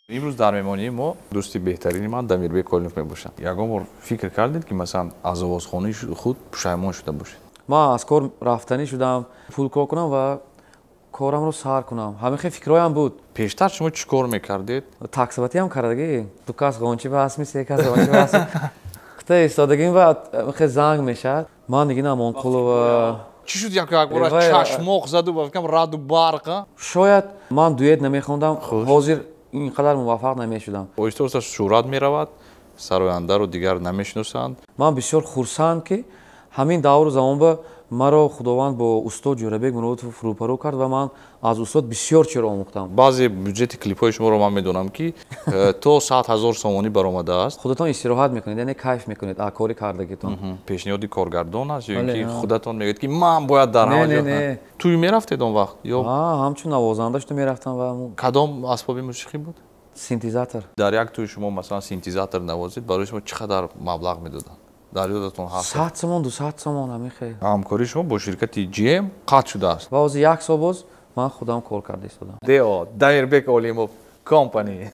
امروز در مهمانی ما دوستی بهترین من دمیربک کلینوف میباشد. یکم بار فکر کردید که مثلا از آوازخوانی خود پشیمان شده باشید؟ ما از کار رفتنی شدم پول کار کنم و کارم رو سر کنم. همه خیلی فکرهایم بود. پیشتر شما چی کار میکردید؟ تاکسیباتی هم کردگی. تو کس قانچی بس میشه، یک کس قانچی بس. خیلی ایستادگیم و خیلی زنگ میشد. من دیگه نمون کلو. چی شد یک بار چشماق زد و گفتم راد و برق؟ شاید من دویت نمیخوندم. حاضر اینقدر موفق نمیشدم. آهسته صورت میرود، سراینده رو دیگر نمیشناسند. من بسیار خرسند که همین دور زمان به مرا خداوند با استاد جورابک منوتوف روپرو کرد و من از استاد بسیار چیز آموختم. بعضی بودجت کلیپ‌های شما رو من میدونم که تا 100,000 سومانی برآمده است. خودتان استراحت میکنید، یعنی کیف میکنید کاری کردگیتون. پیشنهاد کارگردان است یا اینکه خودتان میگید که من باید در همه جا توی میرفتید اون وقت یا همچون نوازنده شدم میرفتم و کدام اسباب موسیقی بود؟ سینتزاتور. در یک توی شما مثلا سینتزاتور نوازید برای شما چقدر مبلغ میدادن؟ در یادتون هست؟ 100 تومان 200 تومان همین خیلی. همکاری شما با شرکت جی ام قطع شده است. باز یک سال باز من خودم کار کرده استادم. دیو دمیربک کلینوف کمپانی